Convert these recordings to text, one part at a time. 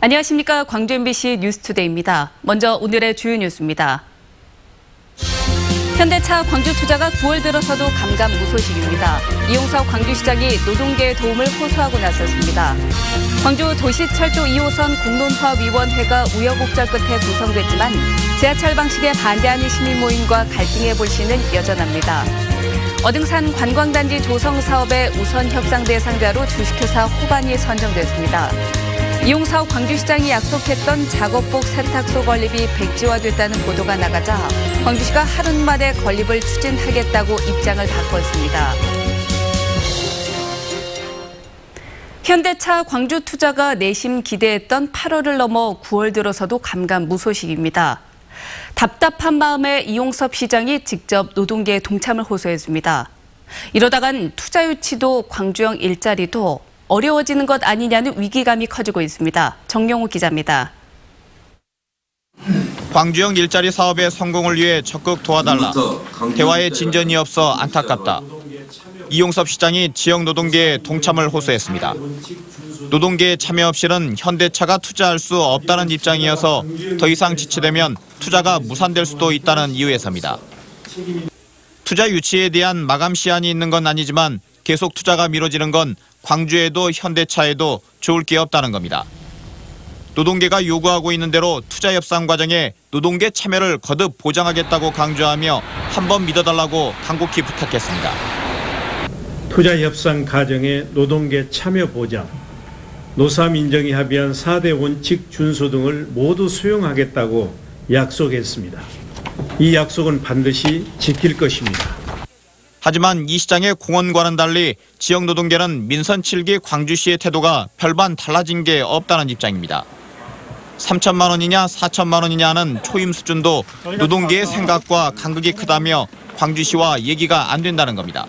안녕하십니까. 광주 MBC 뉴스투데이입니다. 먼저 오늘의 주요 뉴스입니다. 현대차 광주투자가 9월 들어서도 감감무소식입니다. 이용석 광주시장이 노동계의 도움을 호소하고 나섰습니다. 광주 도시철도 2호선 공론화위원회가 우여곡절 끝에 구성됐지만 지하철 방식에 반대하는 시민 모임과 갈등의 불씨는 여전합니다. 어등산 관광단지 조성 사업의 우선 협상 대상자로 주식회사 호반이 선정됐습니다. 이용석 광주시장이 약속했던 작업복 세탁소 건립이 백지화됐다는 보도가 나가자 광주시가 하루 만에 건립을 추진하겠다고 입장을 바꿨습니다. 현대차 광주투자가 내심 기대했던 8월을 넘어 9월 들어서도 감감무소식입니다. 답답한 마음에 이용섭 시장이 직접 노동계에 동참을 호소했습니다. 이러다간 투자 유치도 광주형 일자리도 어려워지는 것 아니냐는 위기감이 커지고 있습니다. 정용우 기자입니다. 광주형 일자리 사업의 성공을 위해 적극 도와달라. 대화에 진전이 없어 안타깝다. 이용섭 시장이 지역 노동계에 동참을 호소했습니다. 노동계의 참여 없이는 현대차가 투자할 수 없다는 입장이어서 더 이상 지체되면 투자가 무산될 수도 있다는 이유에서입니다. 투자 유치에 대한 마감 시한이 있는 건 아니지만 계속 투자가 미뤄지는 건 광주에도 현대차에도 좋을 게 없다는 겁니다. 노동계가 요구하고 있는 대로 투자 협상 과정에 노동계 참여를 거듭 보장하겠다고 강조하며 한번 믿어달라고 간곡히 부탁했습니다. 투자 협상 과정에 노동계 참여 보장, 노사민정이 합의한 4대 원칙 준수 등을 모두 수용하겠다고 약속했습니다. 이 약속은 반드시 지킬 것입니다. 하지만 이 시장의 공언과는 달리 지역 노동계는 민선 7기 광주시의 태도가 별반 달라진 게 없다는 입장입니다. 3천만 원이냐 4천만 원이냐 하는 초임 수준도 노동계의 생각과 간극이 크다며 광주시와 얘기가 안 된다는 겁니다.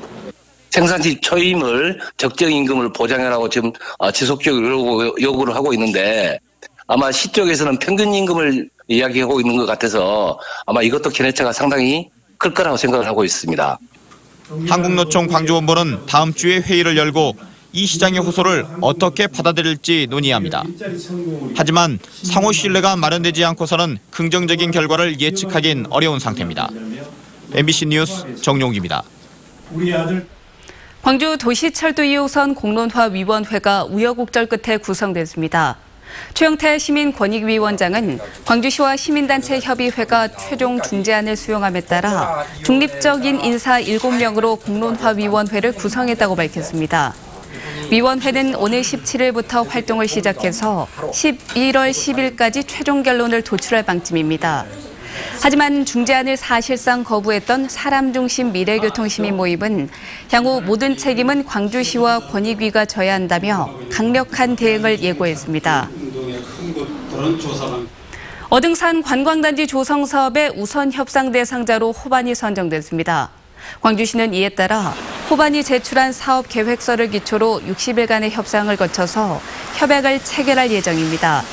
생산지 초임을 적정 임금을 보장하라고 지금 지속적으로 요구를 하고 있는데 아마 시 쪽에서는 평균 임금을 이야기하고 있는 것 같아서 아마 이것도 견해차가 상당히 클 거라고 생각을 하고 있습니다. 한국노총 광주본부는 다음 주에 회의를 열고 이 시장의 호소를 어떻게 받아들일지 논의합니다. 하지만 상호 신뢰가 마련되지 않고서는 긍정적인 결과를 예측하긴 어려운 상태입니다. MBC 뉴스 정용기입니다. 광주 도시철도 2호선 공론화위원회가 우여곡절 끝에 구성됐습니다. 최영태 시민권익위원장은 광주시와 시민단체 협의회가 최종 중재안을 수용함에 따라 중립적인 인사 7명으로 공론화위원회를 구성했다고 밝혔습니다. 위원회는 오늘 17일부터 활동을 시작해서 11월 10일까지 최종 결론을 도출할 방침입니다. 하지만 중재안을 사실상 거부했던 사람중심 미래교통 시민 모임은 향후 모든 책임은 광주시와 권익위가 져야 한다며 강력한 대응을 예고했습니다. 어등산 관광단지 조성 사업의 우선 협상 대상자로 호반이 선정됐습니다. 광주시는 이에 따라 호반이 제출한 사업 계획서를 기초로 60일간의 협상을 거쳐서 협약을 체결할 예정입니다.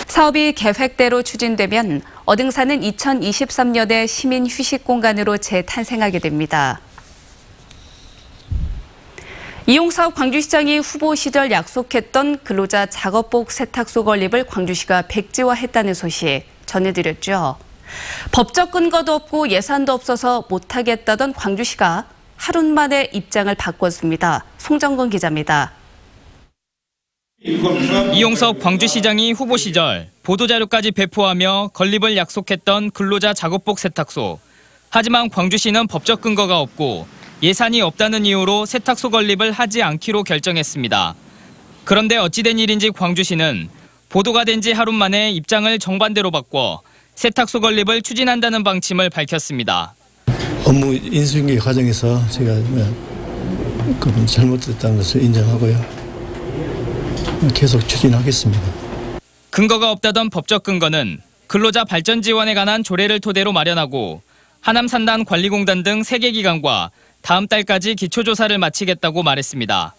사업이 계획대로 추진되면 어등산은 2023년에 시민 휴식 공간으로 재탄생하게 됩니다. 이용석 광주시장이 후보 시절 약속했던 근로자 작업복 세탁소 건립을 광주시가 백지화했다는 소식 전해드렸죠. 법적 근거도 없고 예산도 없어서 못하겠다던 광주시가 하루 만에 입장을 바꿨습니다. 송정근 기자입니다. 이용석 광주시장이 후보 시절 보도자료까지 배포하며 건립을 약속했던 근로자 작업복 세탁소. 하지만 광주시는 법적 근거가 없고 예산이 없다는 이유로 세탁소 건립을 하지 않기로 결정했습니다. 그런데 어찌된 일인지 광주시는 보도가 된 지 하루 만에 입장을 정반대로 바꿔 세탁소 건립을 추진한다는 방침을 밝혔습니다. 업무 인수인계 과정에서 제가 잘못됐다는 것을 인정하고요. 계속 추진하겠습니다. 근거가 없다던 법적 근거는 근로자 발전 지원에 관한 조례를 토대로 마련하고 하남산단 관리공단 등 3개 기관과 다음 달까지 기초조사를 마치겠다고 말했습니다.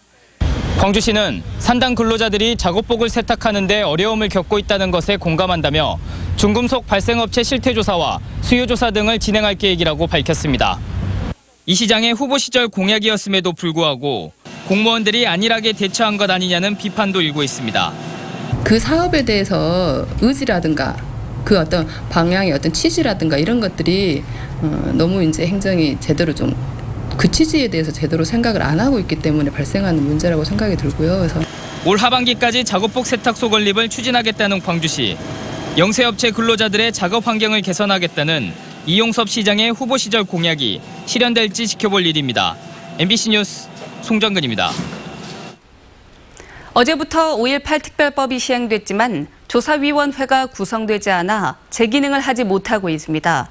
광주시는 산단 근로자들이 작업복을 세탁하는 데 어려움을 겪고 있다는 것에 공감한다며 중금속 발생업체 실태조사와 수요조사 등을 진행할 계획이라고 밝혔습니다. 이 시장의 후보 시절 공약이었음에도 불구하고 공무원들이 안일하게 대처한 것 아니냐는 비판도 일고 있습니다. 그 사업에 대해서 의지라든가 그 어떤 방향의 어떤 취지라든가 이런 것들이 너무 이제 행정이 제대로 좀 그 취지에 대해서 제대로 생각을 안 하고 있기 때문에 발생하는 문제라고 생각이 들고요. 그래서 올 하반기까지 작업복 세탁소 건립을 추진하겠다는 광주시. 영세업체 근로자들의 작업 환경을 개선하겠다는 이용섭 시장의 후보 시절 공약이 실현될지 지켜볼 일입니다. MBC 뉴스 송정근입니다. 어제부터 5.18 특별법이 시행됐지만 조사위원회가 구성되지 않아 제 기능을 하지 못하고 있습니다.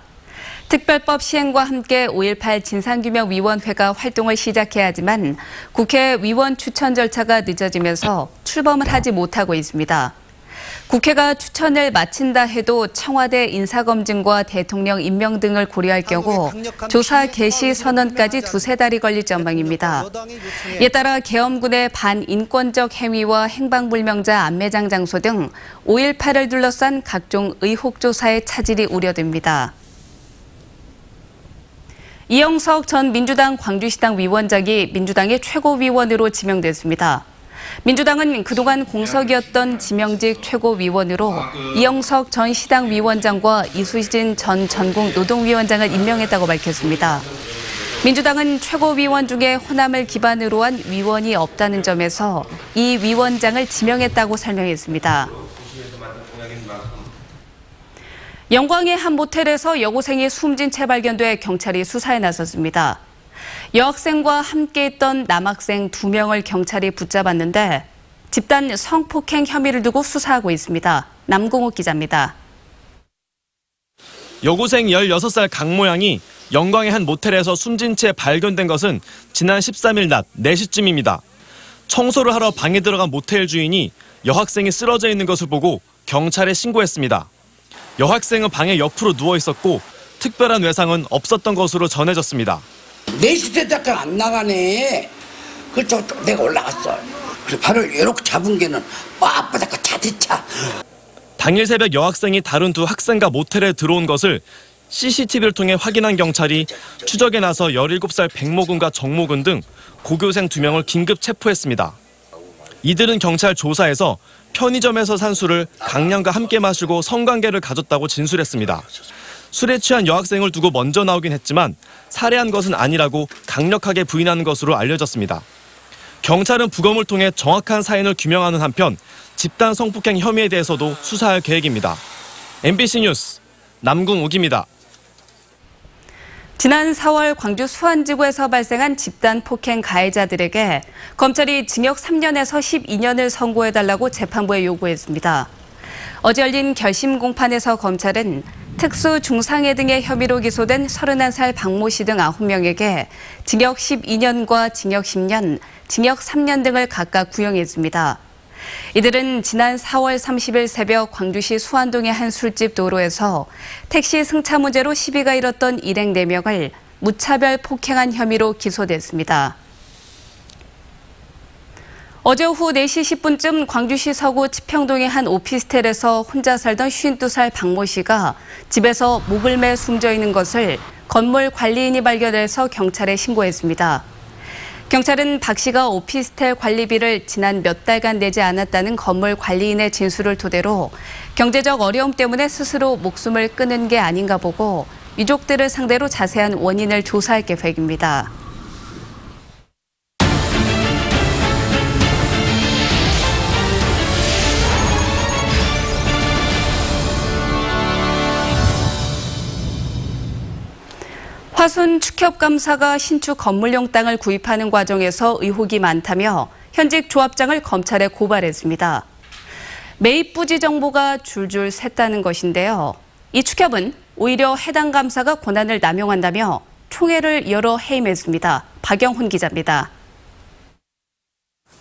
특별법 시행과 함께 5.18 진상규명위원회가 활동을 시작해야 하지만 국회 위원 추천 절차가 늦어지면서 출범을 하지 못하고 있습니다. 국회가 추천을 마친다 해도 청와대 인사검증과 대통령 임명 등을 고려할 경우 조사 개시 선언까지 두세 달이 걸릴 전망입니다. 이에 따라 계엄군의 반인권적 행위와 행방불명자 안매장 장소 등 5.18을 둘러싼 각종 의혹 조사의 차질이 우려됩니다. 이영석 전 민주당 광주시당 위원장이 민주당의 최고위원으로 지명됐습니다. 민주당은 그동안 공석이었던 지명직 최고위원으로 이영석 전 시당 위원장과 이수진 전 전국 노동위원장을 임명했다고 밝혔습니다. 민주당은 최고위원 중에 호남을 기반으로 한 위원이 없다는 점에서 이 위원장을 지명했다고 설명했습니다. 영광의 한 모텔에서 여고생이 숨진 채 발견돼 경찰이 수사에 나섰습니다. 여학생과 함께 있던 남학생 2명을 경찰이 붙잡았는데 집단 성폭행 혐의를 두고 수사하고 있습니다. 남궁욱 기자입니다. 여고생 16살 강모양이 영광의 한 모텔에서 숨진 채 발견된 것은 지난 13일 낮 4시쯤입니다. 청소를 하러 방에 들어간 모텔 주인이 여학생이 쓰러져 있는 것을 보고 경찰에 신고했습니다. 여학생은 방에 옆으로 누워 있었고 특별한 외상은 없었던 것으로 전해졌습니다. 4시 때까지 안 나가네. 그래서 내가 올라갔어. 그래서 발을 이렇게 잡은 게는 빳빳하고 자디차. 당일 새벽 여학생이 다른 두 학생과 모텔에 들어온 것을 CCTV를 통해 확인한 경찰이 추적에 나서 17살 백모군과 정모군 등 고교생 2명을 긴급 체포했습니다. 이들은 경찰 조사에서 편의점에서 산 술을 강량과 함께 마시고 성관계를 가졌다고 진술했습니다. 술에 취한 여학생을 두고 먼저 나오긴 했지만 살해한 것은 아니라고 강력하게 부인하는 것으로 알려졌습니다. 경찰은 부검을 통해 정확한 사인을 규명하는 한편 집단 성폭행 혐의에 대해서도 수사할 계획입니다. MBC 뉴스 남궁욱입니다. 지난 4월 광주 수안지구에서 발생한 집단 폭행 가해자들에게 검찰이 징역 3년에서 12년을 선고해달라고 재판부에 요구했습니다. 어제 열린 결심 공판에서 검찰은 특수 중상해 등의 혐의로 기소된 31살 박모 씨 등 9명에게 징역 12년과 징역 10년, 징역 3년 등을 각각 구형했습니다. 이들은 지난 4월 30일 새벽 광주시 수안동의 한 술집 도로에서 택시 승차 문제로 시비가 일었던 일행 4명을 무차별 폭행한 혐의로 기소됐습니다. 어제 오후 4시 10분쯤 광주시 서구 치평동의 한 오피스텔에서 혼자 살던 52살 박모 씨가 집에서 목을 매 숨져 있는 것을 건물 관리인이 발견해서 경찰에 신고했습니다. 경찰은 박 씨가 오피스텔 관리비를 지난 몇 달간 내지 않았다는 건물 관리인의 진술을 토대로 경제적 어려움 때문에 스스로 목숨을 끊은 게 아닌가 보고 유족들을 상대로 자세한 원인을 조사할 계획입니다. 화순 축협감사가 신축 건물용 땅을 구입하는 과정에서 의혹이 많다며 현직 조합장을 검찰에 고발했습니다. 매입 부지 정보가 줄줄 샜다는 것인데요. 이 축협은 오히려 해당 감사가 권한을 남용한다며 총회를 열어 해임했습니다. 박영훈 기자입니다.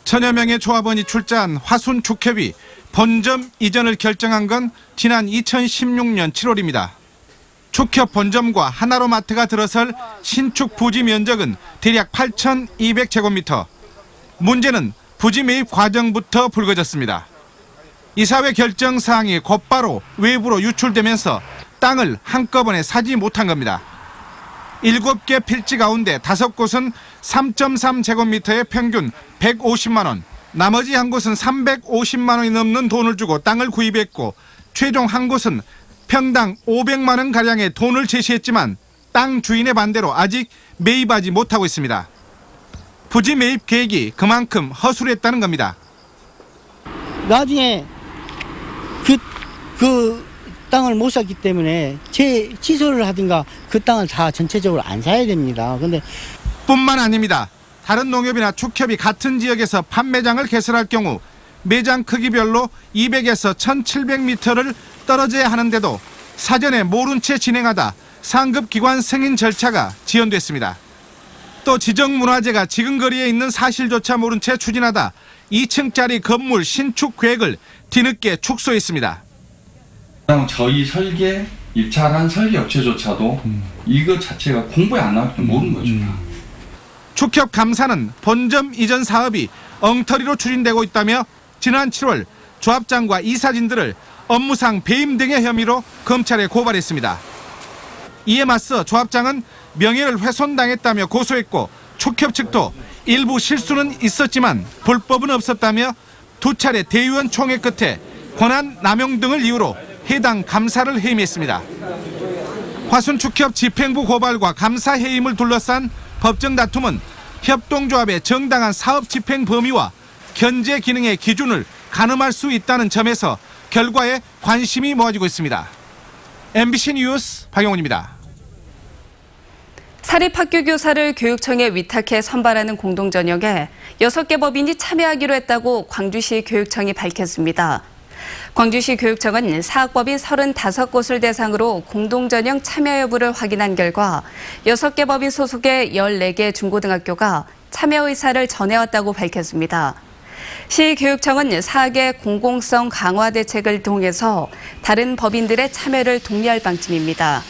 천여 명의 조합원이 출자한 화순 축협이 본점 이전을 결정한 건 지난 2016년 7월입니다. 축협 본점과 하나로마트가 들어설 신축 부지 면적은 대략 8,200제곱미터. 문제는 부지 매입 과정부터 불거졌습니다. 이사회 결정 사항이 곧바로 외부로 유출되면서 땅을 한꺼번에 사지 못한 겁니다. 7개 필지 가운데 5곳은 3.3제곱미터에 평균 150만 원, 나머지 한 곳은 350만 원이 넘는 돈을 주고 땅을 구입했고 최종 한 곳은 평당 500만 원 가량의 돈을 제시했지만 땅 주인의 반대로 아직 매입하지 못하고 있습니다. 부지 매입 계획이 그만큼 허술했다는 겁니다. 나중에 그 땅을 못 샀기 때문에 취소를 하든가 그 땅을 다 전체적으로 안 사야 됩니다. 근데 뿐만 아닙니다. 다른 농협이나 축협이 같은 지역에서 판매장을 개설할 경우 매장 크기별로 200에서 1700m를 떨어져야 하는데도 사전에 모른 채 진행하다 상급기관 승인 절차가 지연됐습니다. 또 지정문화재가 지금 거리에 있는 사실조차 모른 채 추진하다 2층짜리 건물 신축 계획을 뒤늦게 축소했습니다. 저희 설계 입찰한 설계 업체조차도 이거 자체가 공부에 안 나왔기 때문에 모르는 거죠. 축협 감사는 본점 이전 사업이 엉터리로 추진되고 있다며 지난 7월 조합장과 이사진들을 업무상 배임 등의 혐의로 검찰에 고발했습니다. 이에 맞서 조합장은 명예를 훼손당했다며 고소했고 축협 측도 일부 실수는 있었지만 불법은 없었다며 두 차례 대의원 총회 끝에 권한 남용 등을 이유로 해당 감사를 해임했습니다. 화순축협 집행부 고발과 감사 해임을 둘러싼 법정 다툼은 협동조합의 정당한 사업 집행 범위와 견제 기능의 기준을 가늠할 수 있다는 점에서 결과에 관심이 모아지고 있습니다. MBC 뉴스 박영훈입니다. 사립학교 교사를 교육청에 위탁해 선발하는 공동전형에 6개 법인이 참여하기로 했다고 광주시 교육청이 밝혔습니다. 광주시 교육청은 사학법인 35곳을 대상으로 공동전형 참여 여부를 확인한 결과 6개 법인 소속의 14개 중고등학교가 참여 의사를 전해왔다고 밝혔습니다. 시 교육청은 사학의 공공성 강화 대책을 통해서 다른 법인들의 참여를 독려할 방침입니다.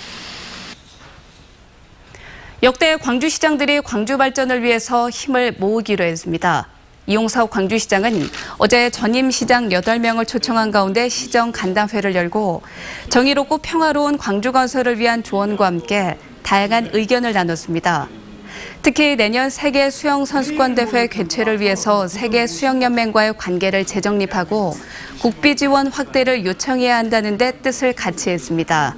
역대 광주시장들이 광주 발전을 위해서 힘을 모으기로 했습니다. 이용석 광주시장은 어제 전임 시장 8명을 초청한 가운데 시정 간담회를 열고 정의롭고 평화로운 광주 건설을 위한 조언과 함께 다양한 의견을 나눴습니다. 특히 내년 세계 수영 선수권 대회 개최를 위해서 세계 수영연맹과의 관계를 재정립하고 국비 지원 확대를 요청해야 한다는 데 뜻을 같이 했습니다.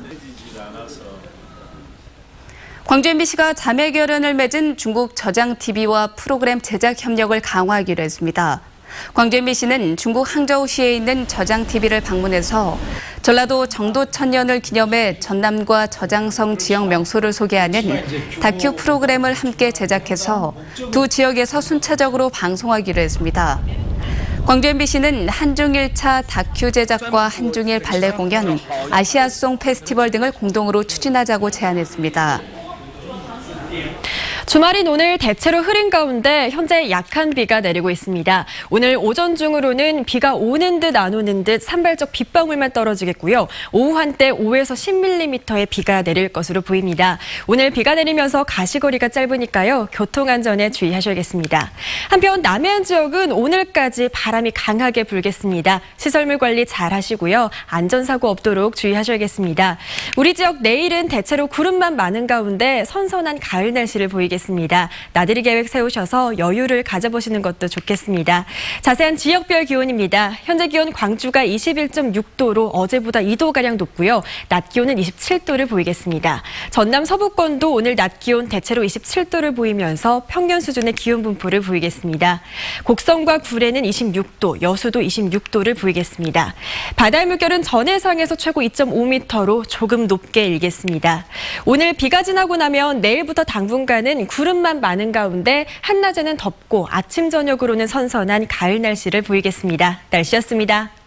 광주 MBC가 자매 결연을 맺은 중국 저장TV와 프로그램 제작 협력을 강화하기로 했습니다. 광주 MBC는 중국 항저우시에 있는 저장TV를 방문해서 전라도 정도천년을 기념해 전남과 저장성 지역 명소를 소개하는 다큐 프로그램을 함께 제작해서 두 지역에서 순차적으로 방송하기로 했습니다. 광주 MBC는 한중 1차 다큐 제작과 한중일 발레 공연, 아시아송 페스티벌 등을 공동으로 추진하자고 제안했습니다. 주말인 오늘 대체로 흐린 가운데 현재 약한 비가 내리고 있습니다. 오늘 오전 중으로는 비가 오는 듯 안 오는 듯 산발적 빗방울만 떨어지겠고요. 오후 한때 5에서 10mm의 비가 내릴 것으로 보입니다. 오늘 비가 내리면서 가시거리가 짧으니까요. 교통안전에 주의하셔야겠습니다. 한편 남해안 지역은 오늘까지 바람이 강하게 불겠습니다. 시설물 관리 잘 하시고요. 안전사고 없도록 주의하셔야겠습니다. 우리 지역 내일은 대체로 구름만 많은 가운데 선선한 가을 날씨를 보이겠습니다. 나들이 계획 세우셔서 여유를 가져보시는 것도 좋겠습니다. 자세한 지역별 기온입니다. 현재 기온 광주가 21.6도로 어제보다 2도가량 높고요. 낮 기온은 27도를 보이겠습니다. 전남 서부권도 오늘 낮 기온 대체로 27도를 보이면서 평년 수준의 기온 분포를 보이겠습니다. 곡성과 구례는 26도, 여수도 26도를 보이겠습니다. 바다의 물결은 전해상에서 최고 2.5m로 조금 높게 일겠습니다. 오늘 비가 지나고 나면 내일부터 당분간은 구름만 많은 가운데 한낮에는 덥고 아침 저녁으로는 선선한 가을 날씨를 보이겠습니다. 날씨였습니다.